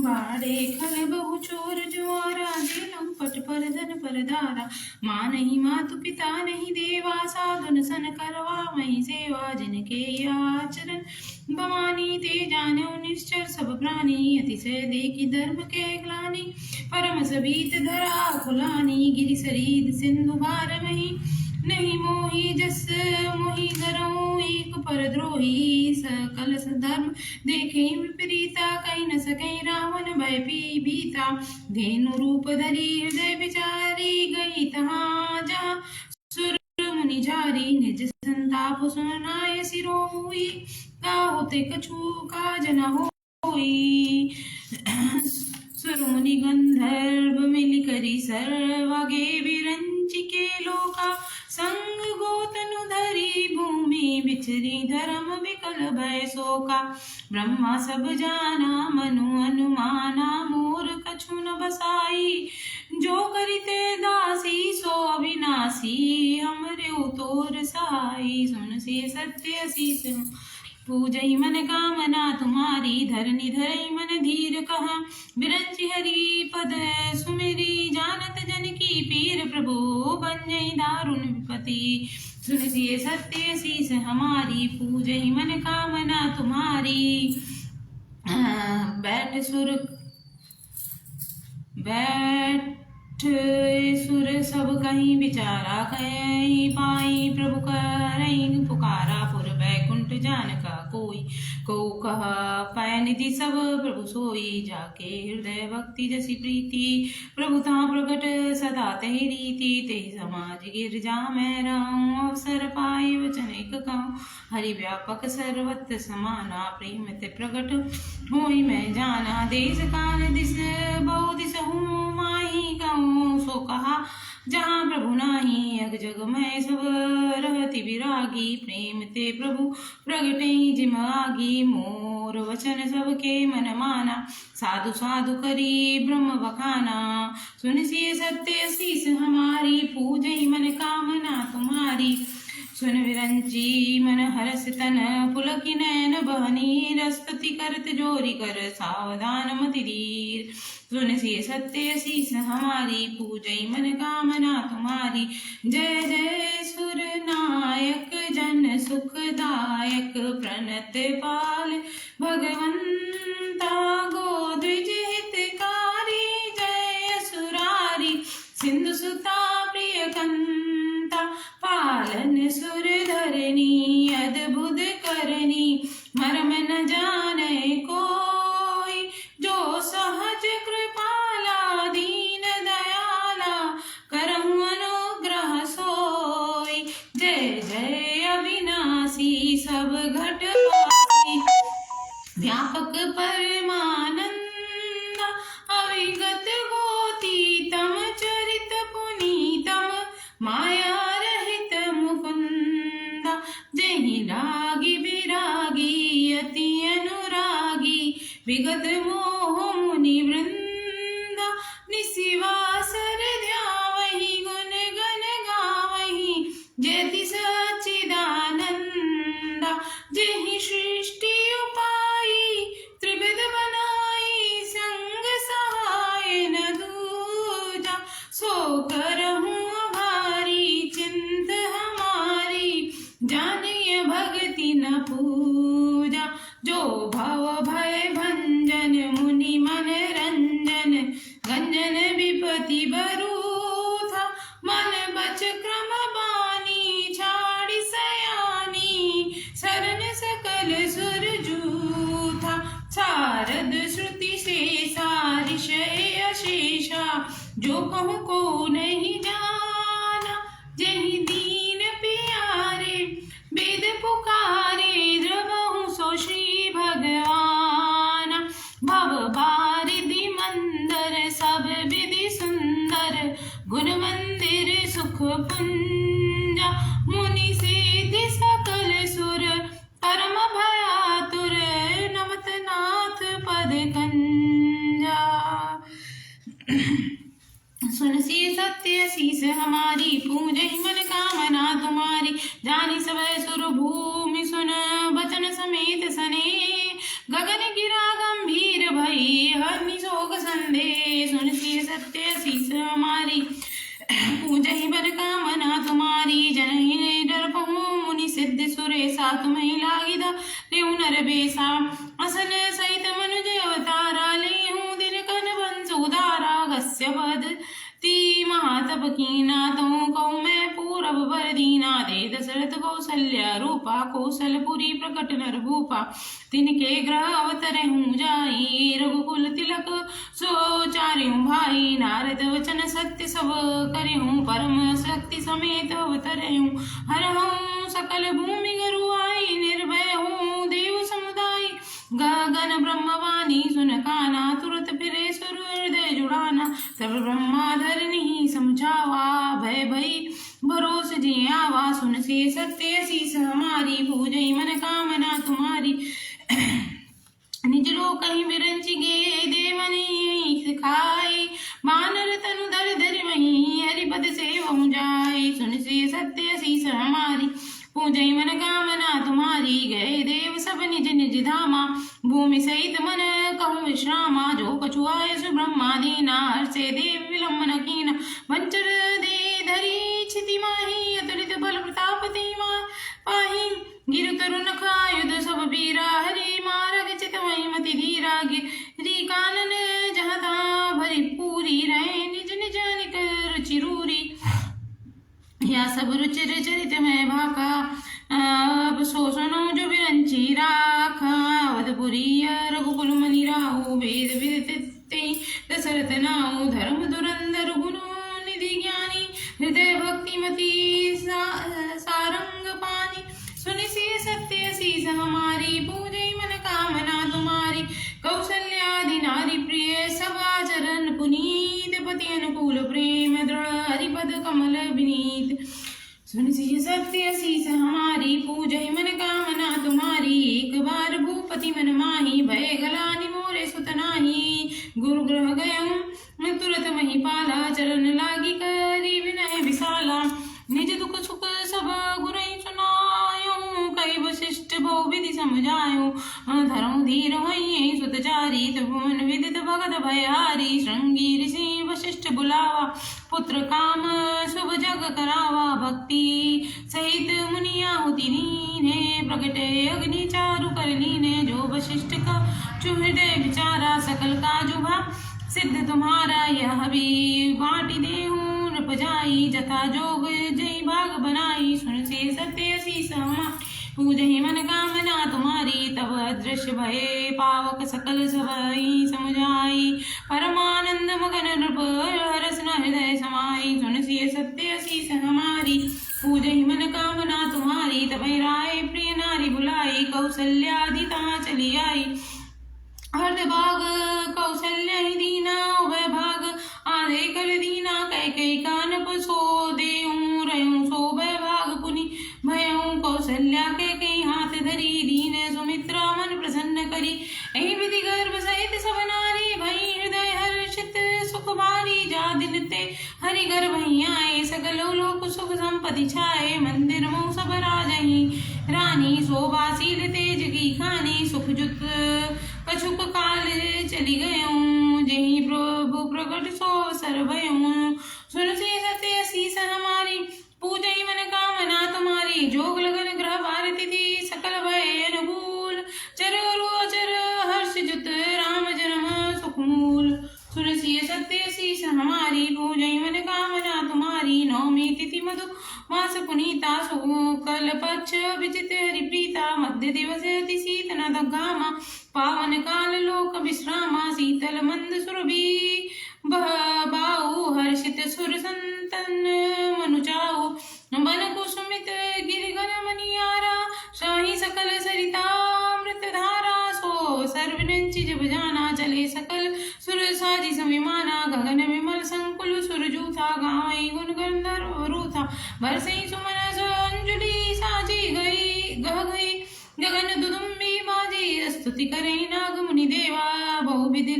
बाड़े खल बहु चोर जुआरा, दे लंपट पर धन पर धारा। माँ नहीं मातु पिता नहीं देवा, साधुन सन करवा मही सेवा। जिनके आचरण भवानी, ते जानो निश्चर सब प्राणी। अतिशय देखी धर्म के ग्लानि, परम सभीत धरा खुलानी। गिरि सरीद सिंधु भार मही, नहीं मोही जस मोही धरऊँ। एक पर द्रोही सकल धर्म देखे विपरीता, कहीं न सके रावण भय भीता। धेनु रूप धरी हृदय विचारी, गई तहाँ जहाँ सुर मुनि झारी। निज संताप सुनाय सिरोई, होते कछु काज न होई। सुर मुनि गंधर्व मिल करी सर्वागे, विरंचि के लोका संग गोतनु धरी। भूमि बिचरी धर्म विकल भय शोका। ब्रह्मा सब जाना मनु अनुमाना, मोर कछु न बसाई। जो करिते दासी सो अविनाशी, हमरे उतोर सहाई। सुन से सत्य शीस पूजई मन कामना तुम्हारी, धरनी धरई मन धीर कहा। बिरंचि हरि पद सुमिरी, जानत जन की पीर प्रभु बंजई दारुण विपति। सुनसिए सत्य शीस हमारी, पूजई मन कामना तुम्हारी। बैठ सुर सब कहीं विचारा, कहीं पाई प्रभु करई पुकारा। पुर बैकुंठ जान का कोई, को कहा पै निधि सब प्रभु सोई। जाके हृदय भक्ति जसी प्रीति, प्रभु ता प्रगट सदा तहि रीति। ते समाज गिरजा मैं रहूं, अवसर पाई वचन एक कहूँ। हरि व्यापक सर्वत्र समाना, प्रेम ते प्रगट होई मैं जाना। देश काल दिस बहु दिस हूँ, माही कहूँ सो कहा जहाँ प्रभु नाही। अग जग में सब रहति विरागी, प्रेम ते प्रभु प्रगटई जिम आगी। मोर वचन सबके मन माना, साधु साधु करी ब्रह्म बखाना। सुनसिए सत्य शीस हमारी, पूजई मन कामना तुम्हारी। सुन विरंची मन हरस तन, पुलकी नैन बहनी। रस्तुति करत जोरी कर, सावधान मति धीर। सुनसिए सत्य शीस हमारी, पूजई मन कामना तुम्हारी। जय जय सुर नायक जन सुखदायक, प्रणत पाल भगवंता गोद्विज हितकारी। जय सुरारी सिंधु सुता प्रिय कंता, पालन सुर धरनी अद्भुत करनी। मर्म न जाने कोई, जो सहज कृपाला दीन दयाला। करहु अनुग्रह सोई, जय जय अविनाशी सब घट पाई। व्यापक परमानंद अविगत गोतीतम, चरित पुनीतम माया रहित मुकुंदा। जहि रागी विरागी अति अनुरागी, विगत मोह मुनि वृंदा। निशिवासर ध्यावहि गुण गण गावहि, जयति सच्चिदानंदा। जहि सृष्टि उपाई, त्रिविध बनाई। संग सहाय न दूजा, सो करहूँ आभारी। चिंत हमारी, जानिए भक्ति न पूजा। जो भव भय भंजन, मुनि मन रंजन। गंजन विपति बरूथा, मन बच क्रम बानी। छाड़ी सयानी, शरण सकल सुर जूथा। शारद श्रुति शेषा, ऋषय अशेषा। जो कहूँ को नहीं जाना, जहि दीन प्यारे। वेद पुकारे, द्रवहु सो श्री भगवान। भव बारिधि मंदर, सब विधि सुंदर। गुण मंदिर सुख पुंजा, मुनि सिद्धि सकल सुर। परम भयातुर, नमत नाथ पद कंजा। सुनसी सत्य शीस हमारी, पूजहि मन कामना तुम्हारी। जानि सब सुर भूमि सुन, बचन समेत सने। गगन गिरा गंभीर भई, हर अग्नि शोक संदेह सुन सी सत्य शीस हमारी पूजहि बर कामना तुम्हारी जनहि डर पहु मुनि सिद्ध सुरेसा तुम्हें लागिदा लेउ नर बेसा असन सहित मनुज अवतारा लेहूं दिन कन बंस उदारा गस्य बद ती महातप कीना तहु कहूँ मैं पूरब बर दीना दे दशरथ कौशल्या रूपा कौशलपुरी प्रकट नर भूपा तिनके ग्रह अवतरे हूँ जाई रघुकुल तिलक सो चार्यों भाई नारद वचन सत्य सब करे हूँ परम शक्ति समेत अवतरे हूँ हर हूँ सकल भूमि गरुआई निर्भय हूँ देव समुदाय गगन ब्रह्मवाणी सुन काना तुरत फिरे सुर हृदय जुड़ाना तब ब्रह्मा धरनी समझावा भय भई भरोस जी आवा सुन से सत्य शीस हमारी पूजई मन कामना तुम्हारी निज लोक कहीं विरंची गे देवनी सिखाई मानर तनु धर धर वही हरिपद से वह जाए सुन से सत्य शीस हमारी पूजई मन कामना तुम्हारी गए देव सब निज निज धामा भूमि सहित मन कहूँ विश्रामा जो कछुआय सुब्रह्मा दीना हर से देव विलम्बन कीना वंचर दे धरी क्षिति माही अतुलित बल प्रताप तेमा पाही गिर तरुण खायुध सब बीरा हरि मारग चित वही मति धीरा गिरी कानन जहता भरी पूरी रहे निज निज निकर चिरूरी या सब रुचिर चरित में भाका अब सो सुनो जो विरंची राखा अवधपुरी रघुकुल मनि राहु वेद विदिते दशरथ नाउ धर्म धुरंधर गुरु निधि ज्ञानी हृदय भक्ति मति सारंग पानी सुनि सी सत्य शीस हमारी पूजई मन कामना तुम्हारी कौशल्यादि नारी प्रिय सवाचरण पुनीत पति अनुकूल प्रेम दृढ़ हरिपद कमल विनीत सुन सी सत्य शीस हमारी पूजहि मन कामना तुम्हारी एक बार भूपति मन माही भय गलानि मोरे सुत नाही गुरु ग्रह गयऊं तुरत मही पाला चरण लागी करी विनय विशाला निज दुख सुख सब गुरई सुनायो कई वशिष्ठ बहु विधि समझायो धर्म धीर वही सुतचारी त्रिभुवन विदित भगत भयहारी श्रृंगी ऋषि वशिष्ठ बुलावा पुत्र काम शुभ जग करावा भक्ति सहित मुनिया होती नीने प्रगटे अग्नि चारु कर लीने जो वशिष्ठ का चु हृदय विचारा सकल का जुभा सिद्ध तुम्हारा यह भी बाटी देहूं नृप जाई जथा जोग जय भाग बनाई सुन से सत्य शीस पूजहि मन कामना तुम्हारी तब दृश्य भये पावक सकल सबई समुझाई परमानंद मगन नृप हरस न हृदय समाई सुन से सत्य शीस हमारी पूजहि मन कामना तुम्हारी तब राय प्रिय नारी बुलाई कौशल्यादिता चली आई हृदय भाग कौशल्य ही दीना उभय भाग आधे कर दीना कई कई कान सो देऊं रहूं सो भय भाग पुनि भयऊं कौशल्या के कई हाथ धरी दीन सुमित्रा मन प्रसन्न करी ऐ विधि गर्भ सहित सब नारी भई हृदय हर्षित सुख भारी जा दिन ते हरि घर भई आए सकल लोक सुख संपत्ति छाए मंदिर मोह सब राजही रानी शोभाशील तेज की खानी सुख जुत कछुक काल चली गयूं जही प्रभु प्रकट सो सर्वयूं सुन से सत्य शीस हमारी पूजई मन कामना तुम्हारी जोग लगन ग्रह भारती थी सकल भय अनुकूल चर अचर हर्ष जुत राम जन्म सुखमूल सुन से सत्य शीस हमारी पूजई मन कामना तुम्हारी नौमी तिथि मधु मास पुनीता शुक्ल पक्ष विचित हरिप्रीता मध्य दिवस अति शीतन दघामा पावन काल लोक विश्रामा शीतल मंद सुरभि बाऊ हर्षित सुर संतन मनुचाऊ बन कुसुमित गिरिगन मनियारा शाही सकल सरितामृत धारा सो सर्वनंचि जब जाना चले सकल सुर साजी सविमाना गगन विमल संकुल सुर जूथा गावई गुण गंधर्व रूथा बरसई सुमन अंजलि साजी गई गह गई गगन दुदुम्बी बाजी स्तुति करे नाग मुनि देवा बहु विधि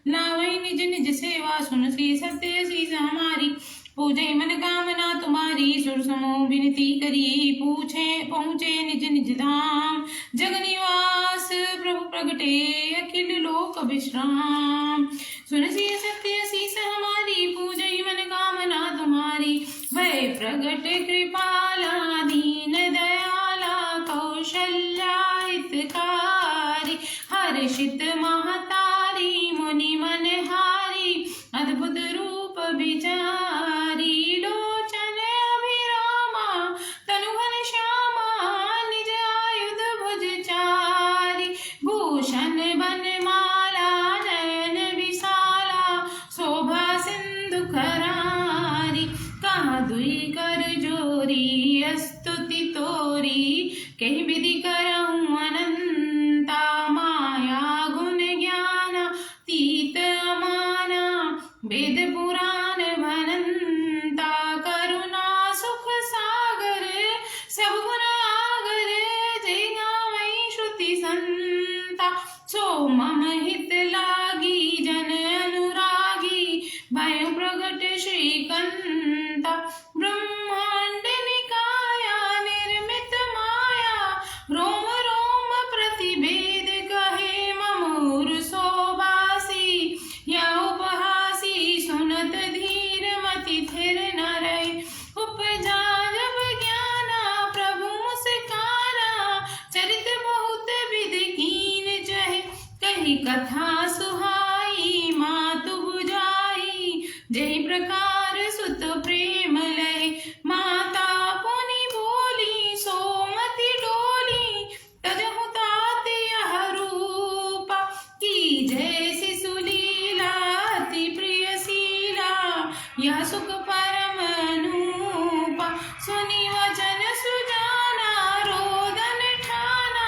लावई निज निज सेवा सुन सी सत्य शीस हमारी पूजई मन कामना तुम्हारी सुर समो विनती करी पूछे पहुँचे निज निज धाम। जग निवास प्रभु प्रगटे अखिल लोक विश्राम। सुन सिय सत्य शीस हमारी पूजई मन कामना तुम्हारी। भय प्रगट कृपाला दीन दयाला कौशल्या हितकारी। हर्षित महतारी मुनि मनहारी अद्भुत रूप विचारी। लोचन अभिरामा तनु घन श्यामा निज आयुध भुजचारी। भूषण बनमाला नयन विशाला शोभा सिंधु करारी। कहा दुई कर जोरी स्तुति तोरी कही विधि करऊँ अनंता। माया गुण ज्ञान तीत अमाना वेद पुराण भनंता। करुणा सुख सागर सब गुण आगर जय गावै श्रुति संता। सो मम हित लागी जन अनुरागी भय प्रगट श्रीकंता। ब्रह्मांड निकाया निर्मित माया रोम रोम प्रतिभेद कहे ममूर सोबासी। या उपहासी सुनत धीर मति थिर न रहे। उपजा जब ज्ञाना प्रभु मुस्काना चरित बहुत विधि कीन चहे। कही कथा सुहाई मातु बुझाई जय प्रकार सुत प्रेम लय। माता पुनि बोली सोमति डोली तजहु तात यह रूपा। की जय शिशु लीला अति प्रिय शीला यह सुख परम अनूपा। सुनि वचन सुजाना रोदन ठाना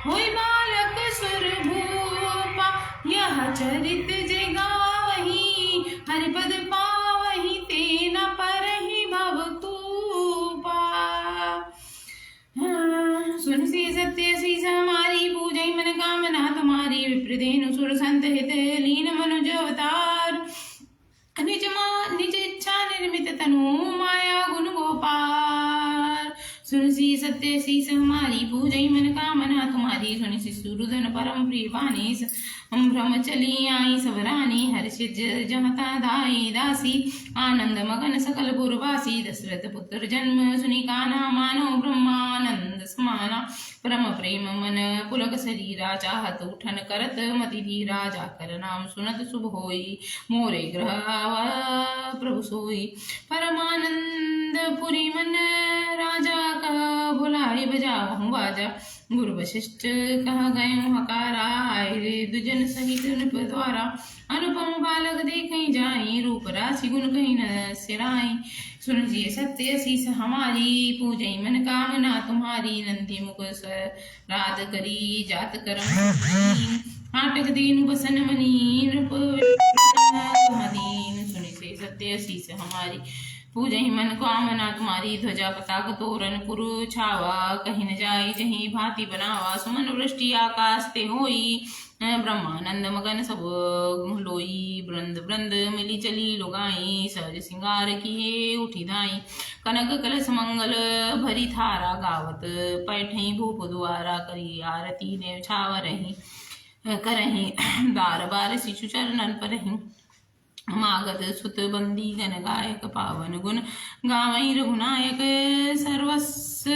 होई बालक सुर भूपा। यह चरित जगावही हरिपद पावही ते न परहि भवकूपा। सुन सिय सत्य शीस हमारी पूजई मन कामना तुम्हारी। विप्रदेनु सुर संत हित लीन मनुज अवतार। निज इच्छा निर्मित तनु माया गुण गोपाल। सुन सिय सत्य शीस हमारी पूजई मन कामना तुम्हारी। सुन शिशुरुदन परम प्रिय पानेस हम भ्रम चली आई सबरानी। हर्षित जहता दाई दासी आनंद मगन सकल पुरवासी। दशरथ पुत्र जन्म सुनि कान्हा मानो ब्रह्मानंद समाना। परम प्रेम मन पुलक शरीरा चाहत उठन करत मति धीरा। जाकर नाम सुनत शुभ होई मोरे ग्रह प्रभु सोई। परमानंद पुरी मन राजा कह बुलाए बजावहु बाजा। गुरु वशिष्ठ कह गए हकारा आए रे दुजन सहित नृप द्वारा। अनुपम बालक देखई जाई रूप राशि गुण कहीं न सिराई। सुन सिय सत्य शीस हमारी पूजई मन कामना तुम्हारी। नंदी मुख राध करी जात करम नाटक दीन बसन मनी नृप दीन। सुन सिय सत्य शीस हमारी पूजहि मन कामना तुम्हारी। ध्वजा पताक तोरण पुरु छावा कहीं न जाई जहीं भांति बनावा। सुमन वृष्टि आकाश ते होई ब्रह्मानंद मगन सब लोई। वृंद वृंद मिली चली लुगाई सहज सिंगार किए उठी धाई। कनक कलश मंगल भरी थारा गावत पैठई भूप द्वारा। करी आरती ने छावरही करही बार बार शिशु चरणन परही। मागध सुत बंदी गण गायक पावन गुण गावई रघुनायक सर्वस्व।